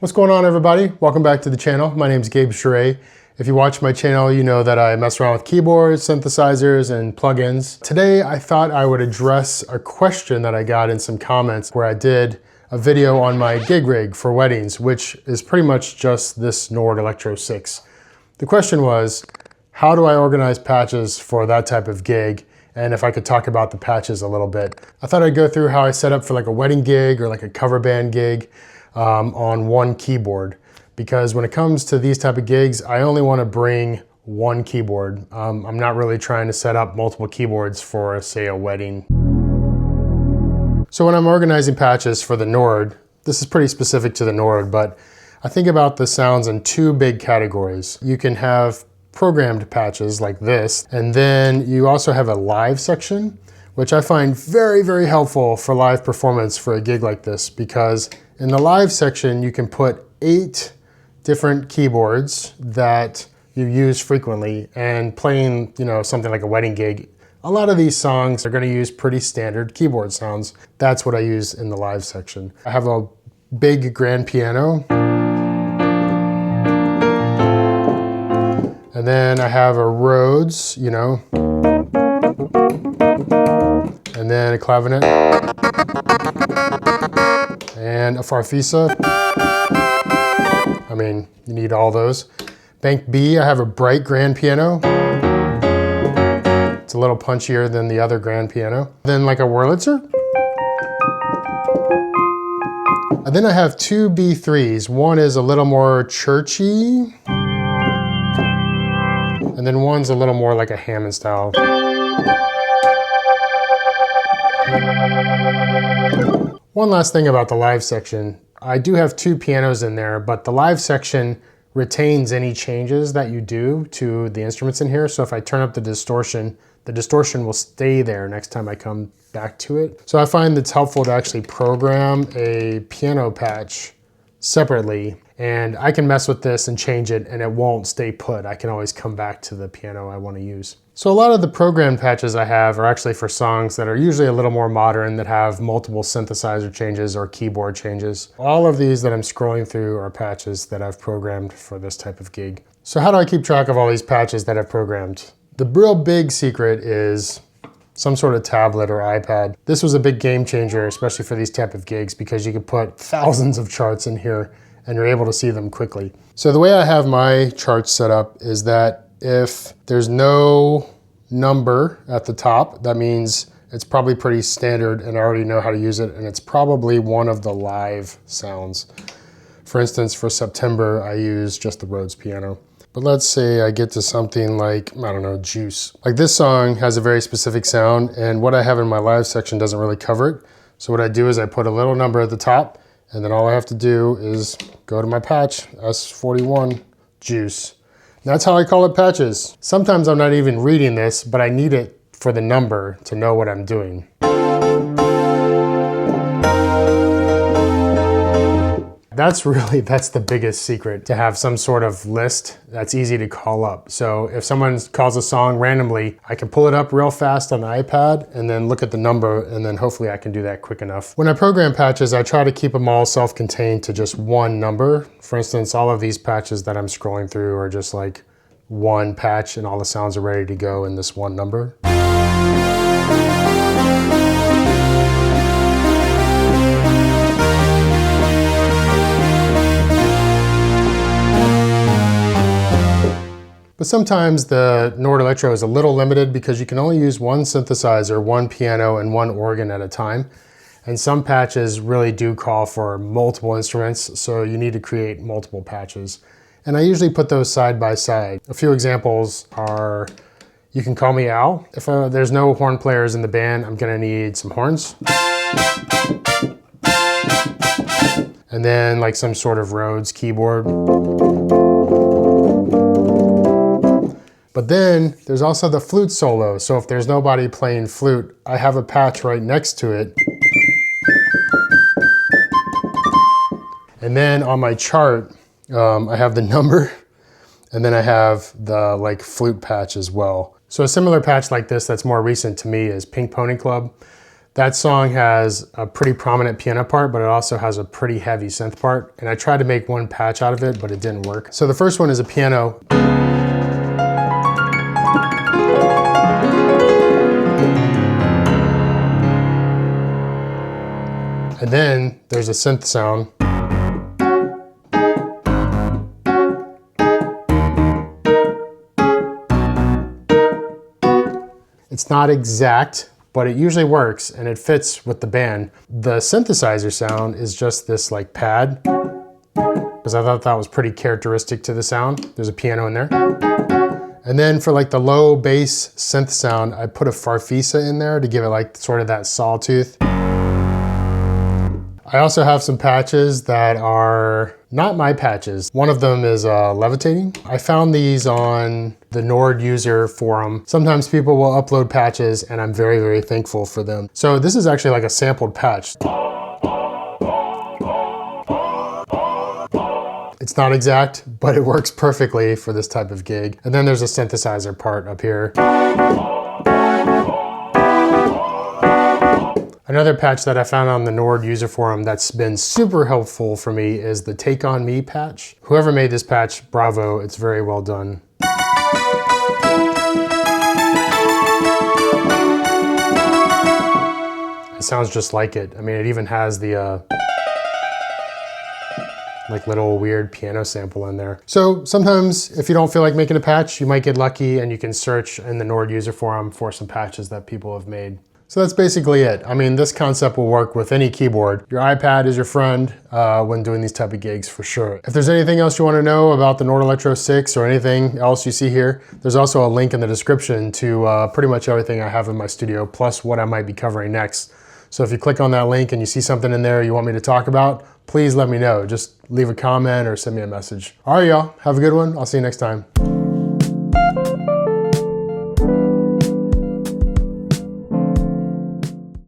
What's going on, everybody? Welcome back to the channel. My name is Gabe Sheree. If you watch my channel, you know that I mess around with keyboards, synthesizers, and plugins. Today, I thought I would address a question that I got in some comments where I did a video on my gig rig for weddings, which is pretty much just this Nord Electro 6. The question was, how do I organize patches for that type of gig? And if I could talk about the patches a little bit. I thought I'd go through how I set up for like a wedding gig or like a cover band gig on one keyboard. Because when it comes to these type of gigs, I only want to bring one keyboard. I'm not really trying to set up multiple keyboards for, say, a wedding. So when I'm organizing patches for the Nord, this is pretty specific to the Nord, but I think about the sounds in two big categories. You can have programmed patches like this, and then you also have a live section, which I find very, very helpful for live performance for a gig like this, because in the live section, you can put 8 different keyboards that you use frequently, and playing, something like a wedding gig, a lot of these songs are gonna use pretty standard keyboard sounds. That's what I use in the live section. I have a big grand piano. And then I have a Rhodes, and then a clavinet, and a farfisa. I mean, you need all those. Bank B, I have a bright grand piano. It's a little punchier than the other grand piano. Then like a Wurlitzer. And then I have 2 B3s. One is a little more churchy. And then one's a little more like a Hammond style. One last thing about the live section. I do have 2 pianos in there, but the live section retains any changes that you do to the instruments in here. So if I turn up the distortion will stay there next time I come back to it. So I find it's helpful to actually program a piano patch separately, and I can mess with this and change it and it won't stay put. I can always come back to the piano I want to use. So a lot of the programmed patches I have are actually for songs that are usually a little more modern, that have multiple synthesizer changes or keyboard changes. All of these that I'm scrolling through are patches that I've programmed for this type of gig. So how do I keep track of all these patches that I've programmed? The real big secret is some sort of tablet or iPad. This was a big game changer, especially for these type of gigs, because you can put thousands of charts in here and you're able to see them quickly. So the way I have my charts set up is that if there's no number at the top, that means it's probably pretty standard and I already know how to use it, and it's probably one of the live sounds. For instance, for September, I use just the Rhodes piano. But let's say I get to something like, I don't know, Juice. Like this song has a very specific sound, and what I have in my live section doesn't really cover it. So what I do is I put a little number at the top, and then all I have to do is go to my patch, S41, Juice. That's how I call it patches. Sometimes I'm not even reading this, but I need it for the number to know what I'm doing. That's the biggest secret, to have some sort of list that's easy to call up. So if someone calls a song randomly, I can pull it up real fast on the iPad and then look at the number, and then hopefully I can do that quick enough. When I program patches, I try to keep them all self-contained to just one number. For instance, all of these patches that I'm scrolling through are just like one patch and all the sounds are ready to go in this one number. But sometimes the Nord Electro is a little limited because you can only use one synthesizer, one piano, and one organ at a time. And some patches really do call for multiple instruments, so you need to create multiple patches. And I usually put those side by side. A few examples are, You Can Call Me Al. If there's no horn players in the band, I'm gonna need some horns. And then like some sort of Rhodes keyboard. But then there's also the flute solo. So if there's nobody playing flute, I have a patch right next to it. And then on my chart, I have the number, and then I have the flute patch as well. So a similar patch like this that's more recent to me is Pink Pony Club. That song has a pretty prominent piano part, but it also has a pretty heavy synth part. And I tried to make one patch out of it, but it didn't work. So the first one is a piano. And then there's a synth sound. It's not exact, but it usually works and it fits with the band. The synthesizer sound is just this like pad, because I thought that was pretty characteristic to the sound. There's a piano in there. And then for like the low bass synth sound, I put a farfisa in there to give it like sort of that sawtooth. I also have some patches that are not my patches. One of them is levitating. I found these on the Nord user forum. Sometimes people will upload patches and I'm very, very thankful for them. So this is actually like a sampled patch. It's not exact, but it works perfectly for this type of gig. And then there's a synthesizer part up here. Another patch that I found on the Nord user forum that's been super helpful for me is the Take On Me patch. Whoever made this patch, bravo, it's very well done. It sounds just like it. I mean, it even has the like little weird piano sample in there. So sometimes if you don't feel like making a patch, you might get lucky and you can search in the Nord user forum for some patches that people have made. So that's basically it. I mean, this concept will work with any keyboard. Your iPad is your friend when doing these type of gigs for sure. If there's anything else you want to know about the Nord Electro 6 or anything else you see here, there's also a link in the description to pretty much everything I have in my studio, plus what I might be covering next. So if you click on that link and you see something in there you want me to talk about, please let me know. Just leave a comment or send me a message. All right, y'all, have a good one. I'll see you next time.